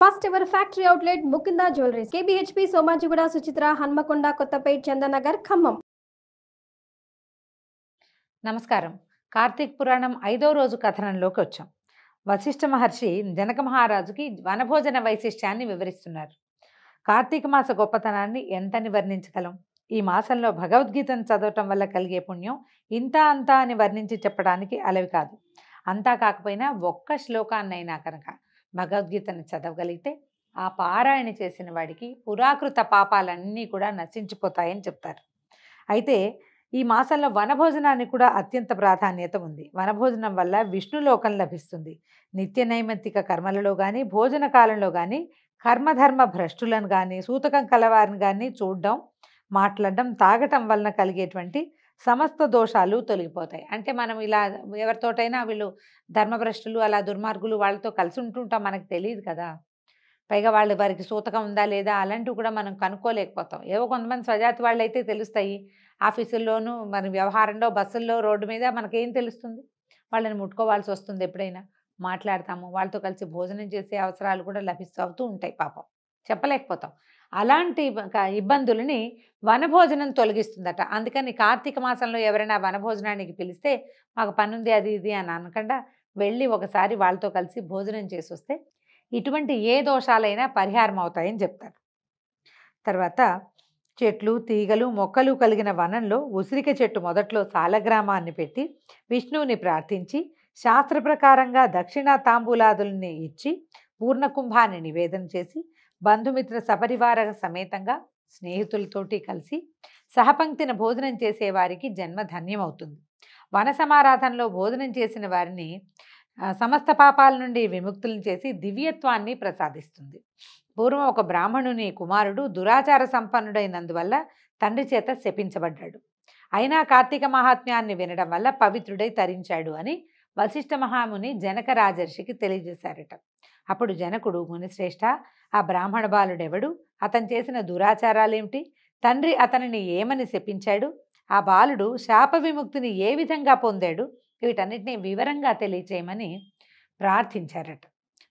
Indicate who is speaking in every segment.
Speaker 1: First ever factory outlet Mukunda jewelleries KBHP Somajiguda Suchitra Hanamkonda Kothapet Chandanagar Khammam.
Speaker 2: నమస్కారం. కార్తీక్ పురాణం 5వ రోజు కథనంలోకి వచ్చాం. వశిష్ఠ మహర్షి జనక మహారాజుకి వనభోజన వైశిష్ట్యాన్ని వివరిస్తున్నారు. కార్తీక మాస గొప్పతనాన్ని ఎంతని వర్ణించగలం? ఈ మాసంలో భగవద్గీతను చదవటం వల్ల కలిగే పుణ్యం ఇంత అంతా అని వర్ణించి చెప్పడానికి అలవి కాదు. అంతా కాకపోయినా ఒక్క శ్లోకాన్నైనా కనుక భగవద్గీతను చదవగలిగితే ఆ పారాయణ చేసిన వాడికి పురాకృత పాపాలన్నీ కూడా నశించిపోతాయని చెప్తారు. అయితే ఈ మాసంలో వనభోజనానికి కూడా అత్యంత ప్రాధాన్యత ఉంది. వనభోజనం వల్ల విష్ణులోకం లభిస్తుంది. నిత్య నైమిత్తిక కర్మలలో కానీ భోజన కాలంలో కానీ కర్మధర్మ భ్రష్టులను కానీ సూతకం కలవారిని కానీ చూడడం, మాట్లాడడం, తాగటం వలన కలిగేటువంటి సమస్త దోషాలు తొలగిపోతాయి. అంటే మనం ఇలా ఎవరితోటైనా వీళ్ళు ధర్మభ్రష్టులు అలా దుర్మార్గులు వాళ్ళతో కలిసి ఉంటుంటాం, మనకు తెలియదు కదా. పైగా వారికి సూతకం ఉందా లేదా అలాంటివి కూడా మనం కనుక్కోలేకపోతాం. ఏవో కొంతమంది స్వజాతి వాళ్ళు అయితే తెలుస్తాయి. ఆఫీసుల్లోనూ మన వ్యవహారంలో బస్సుల్లో రోడ్డు మీద మనకేం తెలుస్తుంది? వాళ్ళని ముట్టుకోవాల్సి వస్తుంది. ఎప్పుడైనా మాట్లాడతాము, వాళ్ళతో కలిసి భోజనం చేసే అవసరాలు కూడా అవుతూ ఉంటాయి. పాపం చెప్పలేకపోతాం. అలాంటి ఇబ్బందులని వనభోజనం తొలగిస్తుందట. అందుకని కార్తీక మాసంలో ఎవరైనా వనభోజనానికి పిలిస్తే మాకు పనుంది అది ఇది అని అనకుండా వెళ్ళి ఒకసారి వాళ్ళతో కలిసి భోజనం చేసి వస్తే ఇటువంటి ఏ దోషాలైనా పరిహారం అవుతాయని చెప్తారు. తర్వాత చెట్లు, తీగలు, మొక్కలు కలిగిన వనంలో ఉసిరిక చెట్టు మొదట్లో సాలగ్రామాన్ని పెట్టి విష్ణువుని ప్రార్థించి శాస్త్ర ప్రకారంగా దక్షిణ తాంబూలాదుల్ని ఇచ్చి పూర్ణకుంభాన్ని నివేదన చేసి బంధుమిత్ర సపరివార సమేతంగా స్నేహితులతోటి కలిసి సహపంక్తిన భోజనం చేసేవారికి జన్మ ధన్యమవుతుంది. వన సమారాధనలో భోజనం చేసిన వారిని సమస్త పాపాల నుండి విముక్తులను చేసి దివ్యత్వాన్ని ప్రసాదిస్తుంది. పూర్వం ఒక బ్రాహ్మణుని కుమారుడు దురాచార సంపన్నుడైనందువల్ల తండ్రి చేత శపించబడ్డాడు. అయినా కార్తీక మహాత్మ్యాన్ని వినడం వల్ల పవిత్రుడై తరించాడు అని వశిష్ఠ మహాముని జనక రాజర్షికి తెలియజేశారట. అప్పుడు జనకుడు, మునిశ్రేష్ఠ, ఆ బ్రాహ్మణ బాలుడెవడు? అతను చేసిన దురాచారాలేమిటి? తండ్రి అతనిని ఏమని శపించాడు? ఆ బాలుడు శాప విముక్తిని ఏ విధంగా పొందాడు? వీటన్నిటినీ వివరంగా తెలియచేయమని ప్రార్థించారట.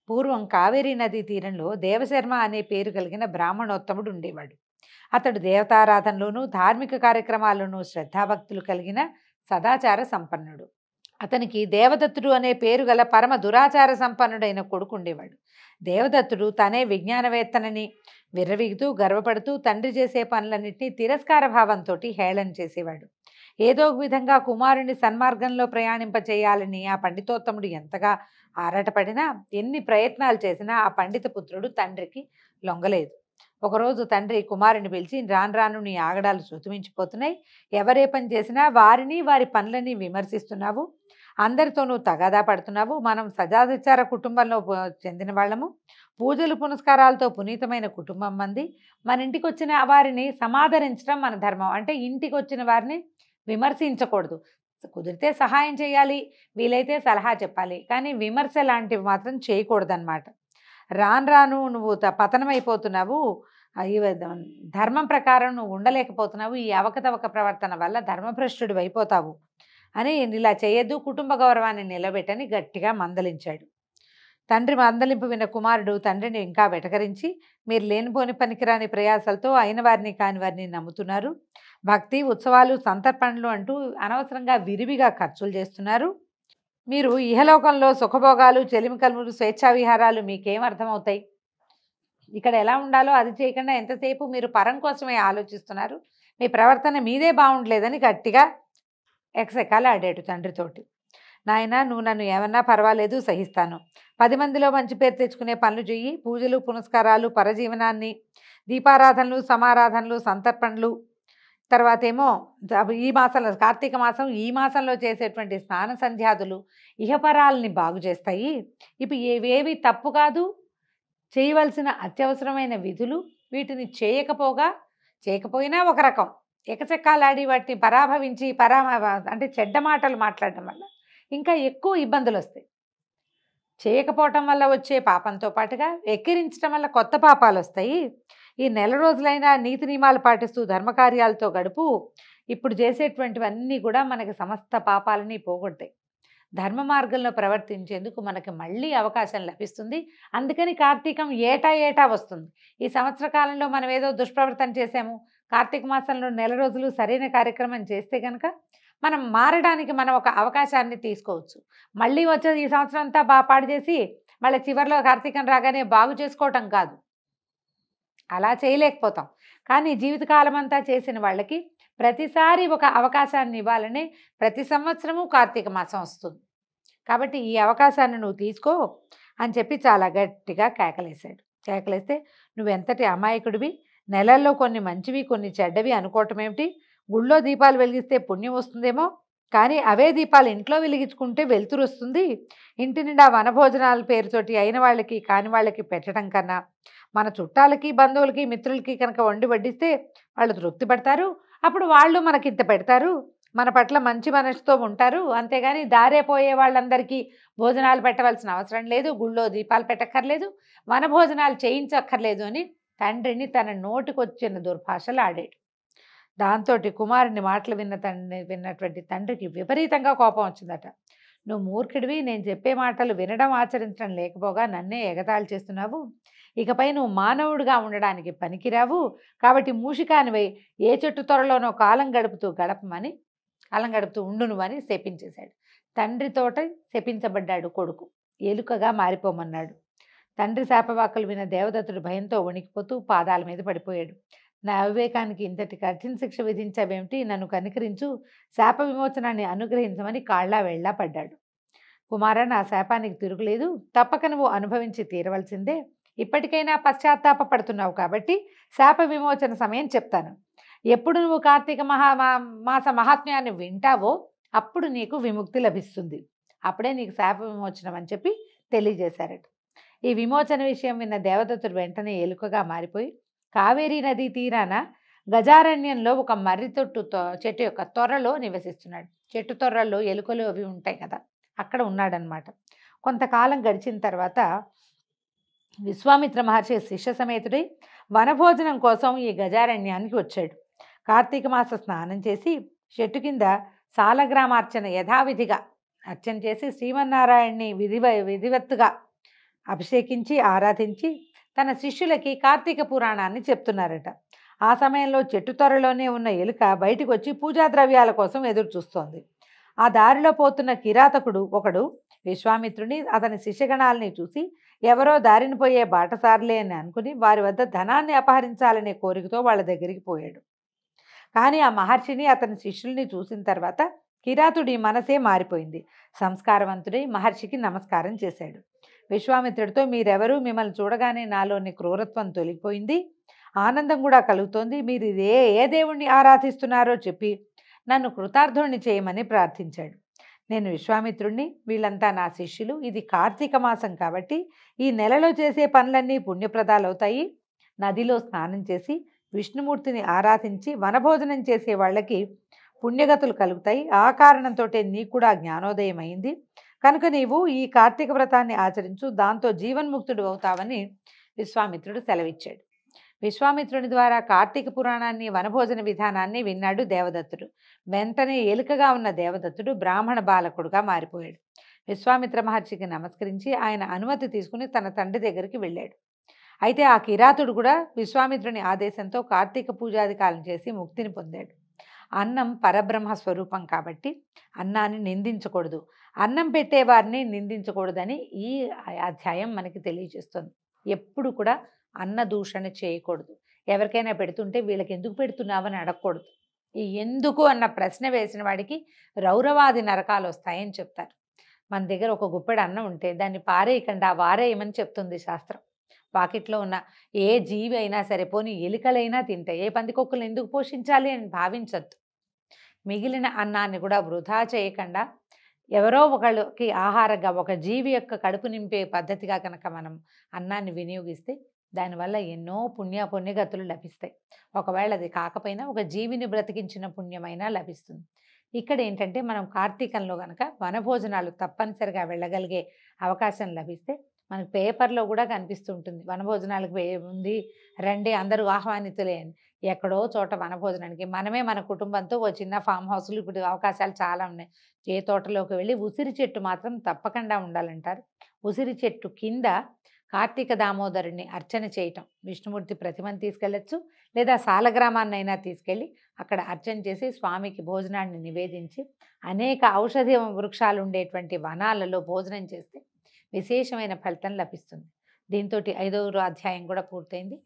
Speaker 2: పూర్వం కావేరీ నదీ తీరంలో దేవశర్మ అనే పేరు కలిగిన బ్రాహ్మణోత్తముడు ఉండేవాడు. అతడు దేవతారాధనలోనూ ధార్మిక కార్యక్రమాల్లోనూ శ్రద్ధాభక్తులు కలిగిన సదాచార సంపన్నుడు. అతనికి దేవదత్తుడు అనే పేరు గల పరమ దురాచార సంపన్నుడైన కొడుకు ఉండేవాడు. దేవదత్తుడు తనే విజ్ఞానవేత్తనని విర్రవీగుతూ గర్వపడుతూ తండ్రి చేసే పనులన్నింటినీ తిరస్కార భావంతో హేళన చేసేవాడు. ఏదో విధంగా కుమారుని సన్మార్గంలో ప్రయాణింపచేయాలని ఆ పండితోత్తముడు ఎంతగా ఆరాటపడినా ఎన్ని ప్రయత్నాలు చేసినా ఆ పండిత పుత్రుడు తండ్రికి లొంగలేదు. ఒకరోజు తండ్రి కుమారుని పిలిచి, రాను రాను నీ ఆగడాలు శృతిమించిపోతున్నాయి. ఎవరే పని చేసినా వారిని వారి పనులని విమర్శిస్తున్నావు. అందరితోనూ తగాదా పడుతున్నావు. మనం సదాచార కుటుంబంలో చెందిన వాళ్ళము. పూజలు పునస్కారాలతో పునీతమైన కుటుంబం మంది. మన ఇంటికి వచ్చిన వారిని సమాదరించడం మన ధర్మం. అంటే ఇంటికి వచ్చిన వారిని విమర్శించకూడదు. కుదిరితే సహాయం చేయాలి, వీలైతే సలహా చెప్పాలి, కానీ విమర్శ లాంటివి మాత్రం చేయకూడదన్నమాట. రాను రాను నువ్వు పతనమైపోతున్నావు, ధర్మం ప్రకారం నువ్వు ఉండలేకపోతున్నావు, ఈ అవకతవక ప్రవర్తన వల్ల ధర్మభ్రష్టుడు అయిపోతావు అని ఇలా చేయొద్దు, కుటుంబ గౌరవాన్ని నిలబెట్టని గట్టిగా మందలించాడు. తండ్రి మందలింపు విన్న కుమారుడు తండ్రిని ఇంకా వెటకరించి, మీరు లేనిపోని పనికిరాని ప్రయాసాలతో అయిన వారిని కాని వారిని నమ్ముతున్నారు, భక్తి ఉత్సవాలు సంతర్పణలు అంటూ అనవసరంగా విరివిగా ఖర్చులు చేస్తున్నారు. మీరు ఇహలోకంలో సుఖభోగాలు, చెలిమికల్ములు, స్వేచ్ఛా విహారాలు మీకేం అర్థమవుతాయి? ఇక్కడ ఎలా ఉండాలో అది చేయకుండా ఎంతసేపు మీరు పరం కోసమే ఆలోచిస్తున్నారు. మీ ప్రవర్తన మీదే బాగుండలేదని గట్టిగా ఎక్సెకాలు ఆడాడు తండ్రితోటి. నాయన, నువ్వు నన్ను ఏమన్నా పర్వాలేదు, సహిస్తాను. 10 మందిలో మంచి పేరు తెచ్చుకునే పనులు చెయ్యి. పూజలు పునస్కారాలు, పరజీవనాన్ని, దీపారాధనలు, సమారాధనలు, సంతర్పణలు, తర్వాత ఏమో ఈ మాసంలో కార్తీక మాసం ఈ మాసంలో చేసేటువంటి స్నాన సంధ్యాదులు ఇహపరాలని బాగు చేస్తాయి. ఇప్పుడు ఏవేవి తప్పు కాదు, చేయవలసిన అత్యవసరమైన విధులు. వీటిని చేయకపోయినా ఒక రకం ఎకచెక్కాలాడి వాటిని పరాభవించి అంటే చెడ్డ మాటలు మాట్లాడడం వల్ల ఇంకా ఎక్కువ ఇబ్బందులు వస్తాయి. చేయకపోవటం వల్ల వచ్చే పాపంతో పాటుగా ఎక్కిరించడం వల్ల కొత్త పాపాలు వస్తాయి. ఈ నెల రోజులైనా నీతి నియమాలు పాటిస్తూ ధర్మకార్యాలతో గడుపు. ఇప్పుడు చేసేటువంటివన్నీ కూడా మనకి సమస్త పాపాలని పోగొడతాయి. ధర్మ మార్గంలో ప్రవర్తించేందుకు మనకి మళ్ళీ అవకాశం లభిస్తుంది. అందుకని కార్తీకం ఏటా ఏటా వస్తుంది. ఈ సంవత్సర కాలంలో మనం ఏదో దుష్ప్రవర్తన చేసాము, కార్తీక మాసంలో నెల రోజులు సరైన కార్యక్రమం చేస్తే కనుక మనం మారడానికి మనం ఒక అవకాశాన్ని తీసుకోవచ్చు. మళ్ళీ వచ్చేది ఈ సంవత్సరం అంతా పాడు చేసి మళ్ళీ చివరిలో కార్తీకం రాగానే బాగు చేసుకోవటం కాదు, అలా చేయలేకపోతాం. కానీ జీవితకాలం అంతా చేసిన వాళ్ళకి ప్రతిసారి ఒక అవకాశాన్ని ఇవ్వాలని ప్రతి సంవత్సరము కార్తీక మాసం వస్తుంది. కాబట్టి ఈ అవకాశాన్ని నువ్వు తీసుకో అని చెప్పి చాలా గట్టిగా కేకలేశాడు. కేకలేస్తే నువ్వెంతటి అమాయకుడివి, నెలల్లో కొన్ని మంచివి కొన్ని చెడ్డవి అనుకోవటం ఏమిటి, గుళ్ళో దీపాలు వెలిగిస్తే పుణ్యం వస్తుందేమో, కానీ అవే దీపాలు ఇంట్లో వెలిగించుకుంటే వెలుతురు వస్తుంది. ఇంటి నిండా వనభోజనాల పేరుతోటి అయిన వాళ్ళకి కాని వాళ్ళకి పెట్టడం కన్నా మన చుట్టాలకి బంధువులకి మిత్రులకి కనుక వండి వడ్డిస్తే వాళ్ళు తృప్తి పడతారు. అప్పుడు వాళ్ళు మనకింత పెడతారు, మన పట్ల మంచి మనసుతో ఉంటారు. అంతేగాని దారే పోయే వాళ్ళందరికీ భోజనాలు పెట్టవలసిన అవసరం లేదు, గుళ్ళో దీపాలు పెట్టక్కర్లేదు, వనభోజనాలు చేయించక్కర్లేదు అని తండ్రిని తన నోటికొచ్చిన దుర్భాషలు ఆడాడు. దాంతో కుమారుని మాటలు విన్నటువంటి తండ్రికి విపరీతంగా కోపం వచ్చిందట. నువ్వు మూర్ఖుడివి, నేను చెప్పే మాటలు వినడం ఆచరించడం లేకపోగా నన్నే ఎగతాళి చేస్తున్నావు, ఇకపై నువ్వు మానవుడిగా ఉండడానికి పనికిరావు, కాబట్టి మూషికానివై ఏ చెట్టు త్వరలోనో కాలం గడుపుతూ ఉండును అని శపించేశాడు. తండ్రితోట శపించబడ్డాడు కొడుకు, ఎలుకగా మారిపోమన్నాడు. తండ్రి శాపవాక్కులు విన్న దేవదత్తుడు భయంతో వణికిపోతూ పాదాల మీద పడిపోయాడు. నా అవివేకానికి ఇంతటి కఠిన శిక్ష విధించావేమిటి, నన్ను కనికరించు, శాప విమోచనాన్ని అనుగ్రహించమని కాళ్ళా వేళ్లా పడ్డాడు. కుమార, నా శాపానికి తిరుగులేదు, తప్పక నువ్వు అనుభవించి తీరవలసిందే. ఇప్పటికైనా పశ్చాత్తాప పడుతున్నావు కాబట్టి శాప విమోచన సమయం చెప్తాను. ఎప్పుడు నువ్వు కార్తీక మాస మహాత్మ్యాన్ని వింటావో అప్పుడు నీకు విముక్తి లభిస్తుంది, అప్పుడే నీకు శాప విమోచనం అని చెప్పి తెలియజేశారట. ఈ విమోచన విషయం విన్న దేవదత్తుడు వెంటనే ఎలుకగా మారిపోయి కావేరీ నదీ తీరాన గజారణ్యంలో ఒక మర్రి చెట్టు యొక్క తొర్రలో నివసిస్తున్నాడు. చెట్టు తొర్రల్లో ఎలుకలు అవి ఉంటాయి కదా, అక్కడ ఉన్నాడనమాట. కొంతకాలం గడిచిన తర్వాత విశ్వామిత్ర మహర్షి శిష్య సమేతుడై వనభోజనం కోసం ఈ గజారణ్యానికి వచ్చాడు. కార్తీక మాస స్నానం చేసి చెట్టు కింద సాలగ్రామార్చన యథావిధిగా అర్చన చేసి శ్రీమన్నారాయణ్ణి విధివత్తుగా అభిషేకించి ఆరాధించి తన శిష్యులకి కార్తీక పురాణాన్ని చెప్తున్నారట. ఆ సమయంలో చెట్టు త్వరలోనే ఉన్న ఎలుక బయటకు వచ్చి పూజా ద్రవ్యాల కోసం ఎదురు చూస్తోంది. ఆ దారిలో పోతున్న కిరాతకుడు ఒకడు విశ్వామిత్రుని అతని శిష్యగణాలని చూసి ఎవరో దారిని పోయే బాటసారులే అని అనుకుని వారి వద్ద ధనాన్ని అపహరించాలనే కోరికతో వాళ్ళ దగ్గరికి పోయాడు. కానీ ఆ మహర్షిని అతని శిష్యుల్ని చూసిన తర్వాత కిరాతుడి మనసే మారిపోయింది. సంస్కారవంతుడై మహర్షికి నమస్కారం చేశాడు. విశ్వామిత్రుడితో, మీరెవరు, మిమ్మల్ని చూడగానే నాలోని క్రూరత్వం తొలగిపోయింది, ఆనందం కూడా కలుగుతోంది, మీరు ఏ దేవుణ్ణి ఆరాధిస్తున్నారో చెప్పి నన్ను కృతార్థుణ్ణి చేయమని ప్రార్థించాడు. నేను విశ్వామిత్రుణ్ణి, వీళ్ళంతా నా శిష్యులు. ఇది కార్తీక మాసం కాబట్టి ఈ నెలలో చేసే పనులన్నీ పుణ్యప్రదాలవుతాయి. నదిలో స్నానం చేసి విష్ణుమూర్తిని ఆరాధించి వనభోజనం చేసే వాళ్ళకి పుణ్యగతులు కలుగుతాయి. ఆ కారణంతో నీకు కూడా జ్ఞానోదయం అయింది కనుక నీవు ఈ కార్తీక వ్రతాన్ని ఆచరించు, దాంతో జీవన్ముక్తుడు అవుతావని విశ్వామిత్రుడు సెలవిచ్చాడు. విశ్వామిత్రుని ద్వారా కార్తీక పురాణాన్ని వనభోజన విధానాన్ని విన్నాడు దేవదత్తుడు. వెంటనే ఎలుకగా ఉన్న దేవదత్తుడు బ్రాహ్మణ బాలకుడుగా మారిపోయాడు. విశ్వామిత్ర మహర్షికి నమస్కరించి ఆయన అనుమతి తీసుకుని తన తండ్రి దగ్గరికి వెళ్ళాడు. అయితే ఆ కిరాతుడు కూడా విశ్వామిత్రుని ఆదేశంతో కార్తీక పూజాధికాలను చేసి ముక్తిని పొందాడు. అన్నం పరబ్రహ్మ స్వరూపం కాబట్టి అన్నాన్ని నిందించకూడదు, అన్నం పెట్టేవారిని నిందించకూడదని ఈ అధ్యాయం మనకి తెలియజేస్తుంది. ఎప్పుడు కూడా అన్న దూషణ చేయకూడదు. ఎవరికైనా పెడుతుంటే వీళ్ళకి ఎందుకు పెడుతున్నావని అడగకూడదు. ఈ ఎందుకు అన్న ప్రశ్న వేసిన వాడికి రౌరవాది నరకాలు వస్తాయని చెప్తారు. మన దగ్గర ఒక గుప్పెడు అన్నం ఉంటే దాన్ని పారేయకుండా వారేయమని చెప్తుంది శాస్త్రం. వాకిట్లో ఉన్న ఏ జీవి అయినా సరే, పోనీ ఎలుకలైనా తింటాయి, ఏ పందికొక్కులు ఎందుకు పోషించాలి అని భావించద్దు. మిగిలిన అన్నాన్ని కూడా వృధా చేయకుండా ఎవరో ఒకళ్ళకి ఆహారంగా ఒక జీవి యొక్క కడుపు నింపే పద్ధతిగా కనుక మనం అన్నాన్ని వినియోగిస్తే దానివల్ల ఎన్నో పుణ్యగతులు లభిస్తాయి. ఒకవేళ అది కాకపోయినా ఒక జీవిని బ్రతికించిన పుణ్యమైనా లభిస్తుంది. ఇక్కడ ఏంటంటే మనం కార్తీకంలో కనుక వనభోజనాలు తప్పనిసరిగా వెళ్ళగలిగే అవకాశం లభిస్తే మనకి పేపర్లో కూడా కనిపిస్తుంటుంది, వనభోజనాలకు ఉంది రండి అందరూ ఆహ్వానితులే అని. ఎక్కడో చోట వనభోజనానికి మనమే మన కుటుంబంతో ఓ చిన్న ఫామ్ హౌస్లు ఇప్పుడు అవకాశాలు చాలా ఉన్నాయి. ఏ తోటలోకి వెళ్ళి ఉసిరి చెట్టు మాత్రం తప్పకుండా ఉండాలంటారు. ఉసిరి చెట్టు కింద కార్తీక దామోదరుని అర్చన చేయటం, విష్ణుమూర్తి ప్రతిమను తీసుకెళ్ళచ్చు, లేదా సాలగ్రామాన్నైనా తీసుకెళ్ళి అక్కడ అర్చన చేసి స్వామికి భోజనాన్ని నివేదించి అనేక ఔషధ వృక్షాలు ఉండేటువంటి వనాలలో భోజనం చేస్తే విశేషమైన ఫలితం లభిస్తుంది. దీంతో 5వ అధ్యాయం కూడా పూర్తయింది.